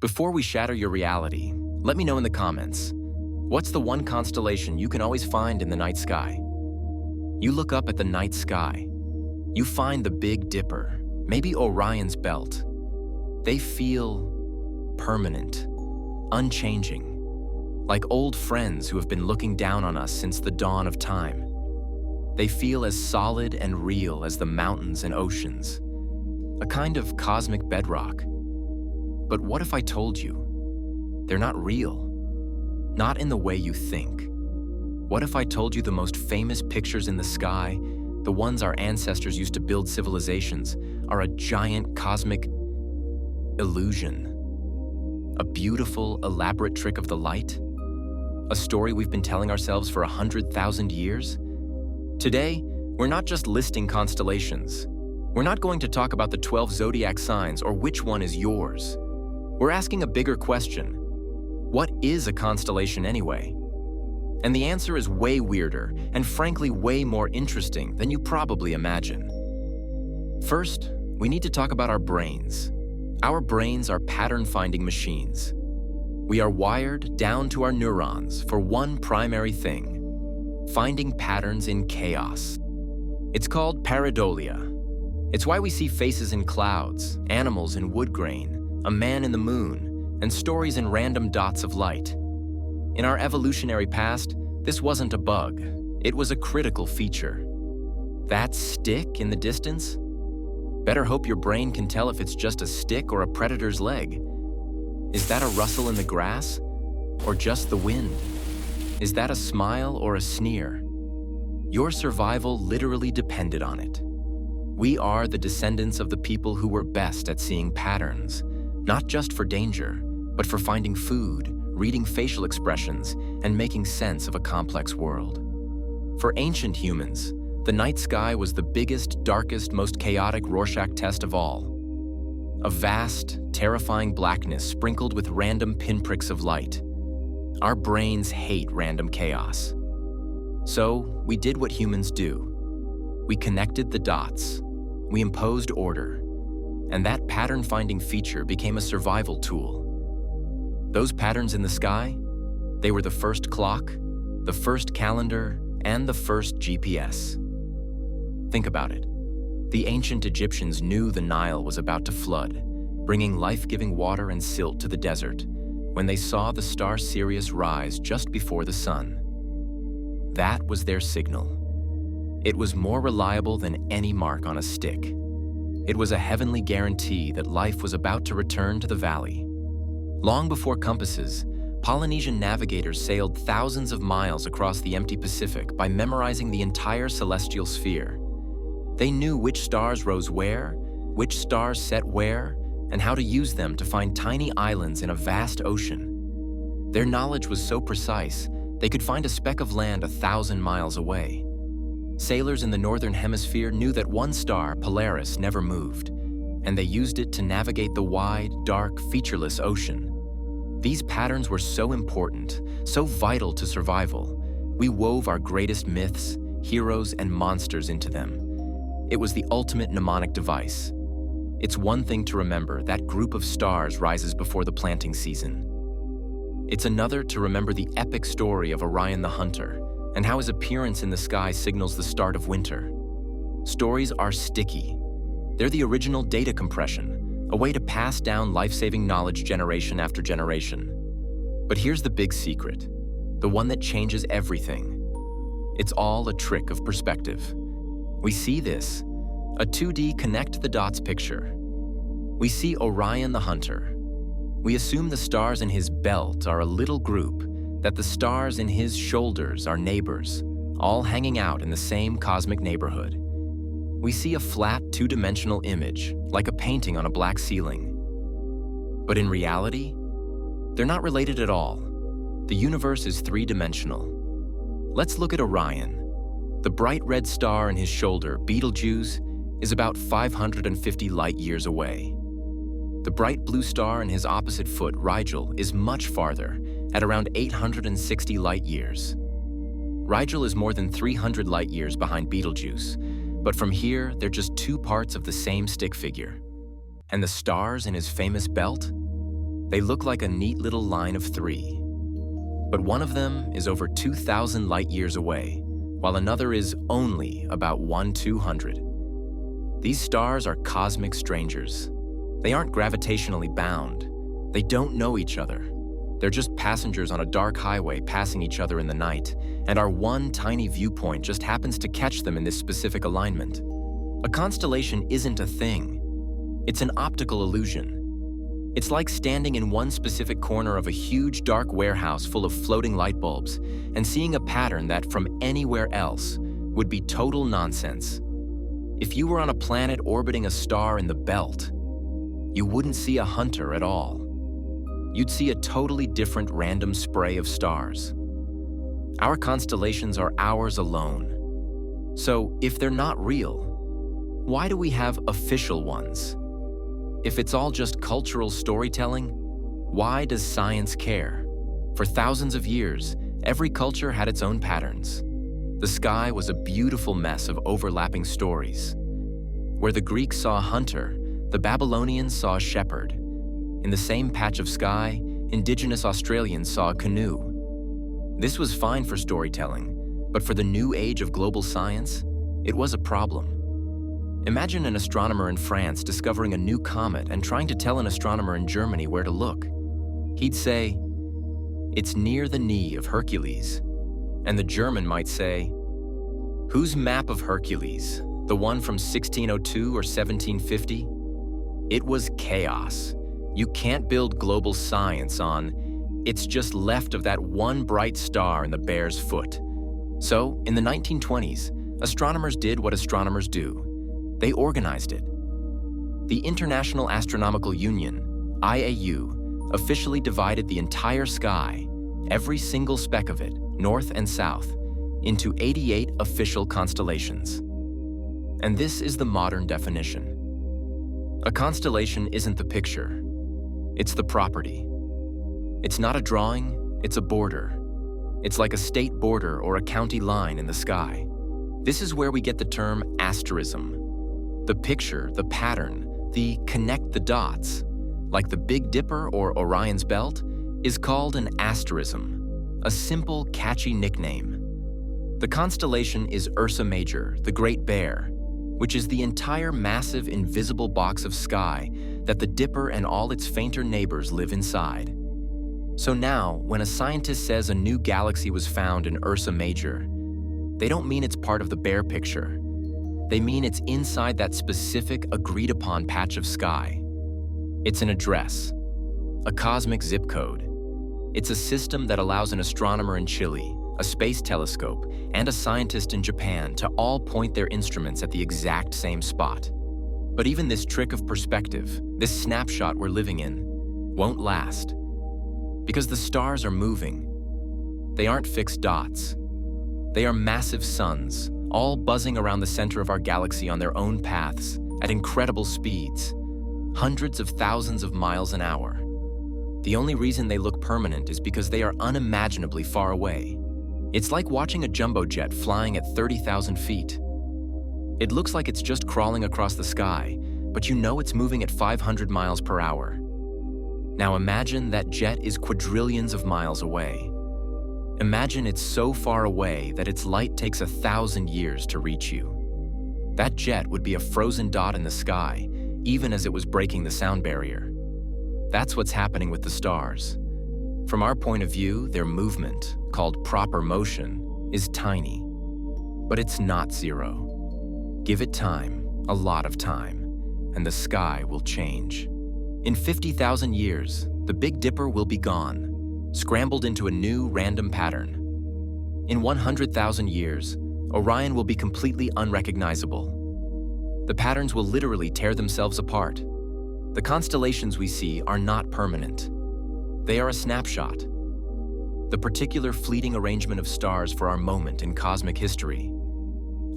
Before we shatter your reality, let me know in the comments, what's the one constellation you can always find in the night sky? You look up at the night sky. You find the Big Dipper, maybe Orion's belt. They feel permanent, unchanging, like old friends who have been looking down on us since the dawn of time. They feel as solid and real as the mountains and oceans, a kind of cosmic bedrock. But what if I told you they're not real? Not in the way you think. What if I told you the most famous pictures in the sky, the ones our ancestors used to build civilizations, are a giant cosmic illusion? A beautiful, elaborate trick of the light? A story we've been telling ourselves for 100,000 years? Today, we're not just listing constellations. We're not going to talk about the 12 zodiac signs or which one is yours. We're asking a bigger question. What is a constellation anyway? And the answer is way weirder and frankly way more interesting than you probably imagine. First, we need to talk about our brains. Our brains are pattern-finding machines. We are wired down to our neurons for one primary thing: finding patterns in chaos. It's called pareidolia. It's why we see faces in clouds, animals in wood grain, a man in the moon, and stories in random dots of light. In our evolutionary past, this wasn't a bug. It was a critical feature. That stick in the distance? Better hope your brain can tell if it's just a stick or a predator's leg. Is that a rustle in the grass? Or just the wind? Is that a smile or a sneer? Your survival literally depended on it. We are the descendants of the people who were best at seeing patterns, not just for danger, but for finding food, reading facial expressions, and making sense of a complex world. For ancient humans, the night sky was the biggest, darkest, most chaotic Rorschach test of all. A vast, terrifying blackness sprinkled with random pinpricks of light. Our brains hate random chaos. So, we did what humans do. We connected the dots. We imposed order. And that pattern-finding feature became a survival tool. Those patterns in the sky, they were the first clock, the first calendar, and the first GPS. Think about it. The ancient Egyptians knew the Nile was about to flood, bringing life-giving water and silt to the desert, when they saw the star Sirius rise just before the sun. That was their signal. It was more reliable than any mark on a stick. It was a heavenly guarantee that life was about to return to the valley. Long before compasses, Polynesian navigators sailed thousands of miles across the empty Pacific by memorizing the entire celestial sphere. They knew which stars rose where, which stars set where, and how to use them to find tiny islands in a vast ocean. Their knowledge was so precise, they could find a speck of land 1,000 miles away. Sailors in the northern hemisphere knew that one star, Polaris, never moved, and they used it to navigate the wide, dark, featureless ocean. These patterns were so important, so vital to survival. We wove our greatest myths, heroes, and monsters into them. It was the ultimate mnemonic device. It's one thing to remember that group of stars rises before the planting season. It's another to remember the epic story of Orion the Hunter and how his appearance in the sky signals the start of winter. Stories are sticky. They're the original data compression, a way to pass down life-saving knowledge generation after generation. But here's the big secret, the one that changes everything. It's all a trick of perspective. We see this, a 2D connect-the-dots picture. We see Orion the Hunter. We assume the stars in his belt are a little group, that the stars in his shoulders are neighbors, all hanging out in the same cosmic neighborhood. We see a flat, two-dimensional image, like a painting on a black ceiling. But in reality, they're not related at all. The universe is three-dimensional. Let's look at Orion. The bright red star in his shoulder, Betelgeuse, is about 550 light-years away. The bright blue star in his opposite foot, Rigel, is much farther, at around 860 light-years. Rigel is more than 300 light-years behind Betelgeuse, but from here, they're just two parts of the same stick figure. And the stars in his famous belt? They look like a neat little line of three. But one of them is over 2,000 light-years away, while another is only about 1/200. These stars are cosmic strangers. They aren't gravitationally bound. They don't know each other. They're just passengers on a dark highway passing each other in the night, and our one tiny viewpoint just happens to catch them in this specific alignment. A constellation isn't a thing. It's an optical illusion. It's like standing in one specific corner of a huge dark warehouse full of floating light bulbs and seeing a pattern that from anywhere else would be total nonsense. If you were on a planet orbiting a star in the belt, you wouldn't see a hunter at all. You'd see a totally different random spray of stars. Our constellations are ours alone. So if they're not real, why do we have official ones? If it's all just cultural storytelling, why does science care? For thousands of years, every culture had its own patterns. The sky was a beautiful mess of overlapping stories. Where the Greeks saw a hunter, the Babylonians saw a shepherd. In the same patch of sky, indigenous Australians saw a canoe. This was fine for storytelling, but for the new age of global science, it was a problem. Imagine an astronomer in France discovering a new comet and trying to tell an astronomer in Germany where to look. He'd say, "It's near the knee of Hercules." And the German might say, "Whose map of Hercules? The one from 1602 or 1750? It was chaos. You can't build global science on, it's just left of that one bright star in the bear's foot." So, in the 1920s, astronomers did what astronomers do. They organized it. The International Astronomical Union, IAU, officially divided the entire sky, every single speck of it, north and south, into 88 official constellations. And this is the modern definition. A constellation isn't the picture, it's the property. It's not a drawing, it's a border. It's like a state border or a county line in the sky. This is where we get the term asterism. The picture, the pattern, the connect the dots, like the Big Dipper or Orion's belt, is called an asterism, a simple, catchy nickname. The constellation is Ursa Major, the Great Bear, which is the entire massive invisible box of sky that the Dipper and all its fainter neighbors live inside. So now, when a scientist says a new galaxy was found in Ursa Major, they don't mean it's part of the bear picture. They mean it's inside that specific, agreed-upon patch of sky. It's an address, a cosmic zip code. It's a system that allows an astronomer in Chile, a space telescope, and a scientist in Japan to all point their instruments at the exact same spot. But even this trick of perspective, this snapshot we're living in, won't last. Because the stars are moving. They aren't fixed dots. They are massive suns, all buzzing around the center of our galaxy on their own paths at incredible speeds, hundreds of thousands of miles an hour. The only reason they look permanent is because they are unimaginably far away. It's like watching a jumbo jet flying at 30,000 feet. It looks like it's just crawling across the sky, but you know it's moving at 500 miles per hour. Now imagine that jet is quadrillions of miles away. Imagine it's so far away that its light takes 1,000 years to reach you. That jet would be a frozen dot in the sky, even as it was breaking the sound barrier. That's what's happening with the stars. From our point of view, their movement, called proper motion, is tiny. But it's not zero. Give it time, a lot of time, and the sky will change. In 50,000 years, the Big Dipper will be gone, scrambled into a new random pattern. In 100,000 years, Orion will be completely unrecognizable. The patterns will literally tear themselves apart. The constellations we see are not permanent. They are a snapshot, the particular fleeting arrangement of stars for our moment in cosmic history.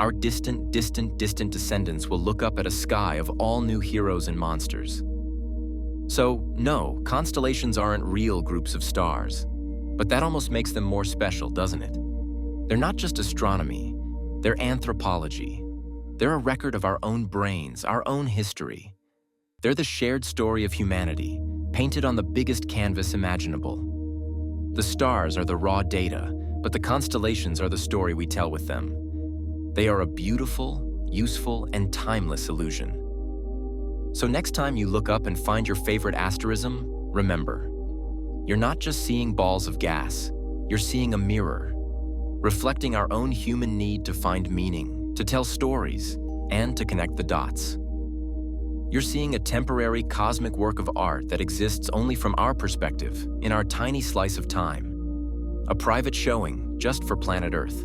Our distant descendants will look up at a sky of all new heroes and monsters. So, no, constellations aren't real groups of stars, but that almost makes them more special, doesn't it? They're not just astronomy, they're anthropology. They're a record of our own brains, our own history. They're the shared story of humanity, painted on the biggest canvas imaginable. The stars are the raw data, but the constellations are the story we tell with them. They are a beautiful, useful, and timeless illusion. So next time you look up and find your favorite asterism, remember, you're not just seeing balls of gas, you're seeing a mirror, reflecting our own human need to find meaning, to tell stories, and to connect the dots. You're seeing a temporary cosmic work of art that exists only from our perspective, in our tiny slice of time. A private showing just for planet Earth.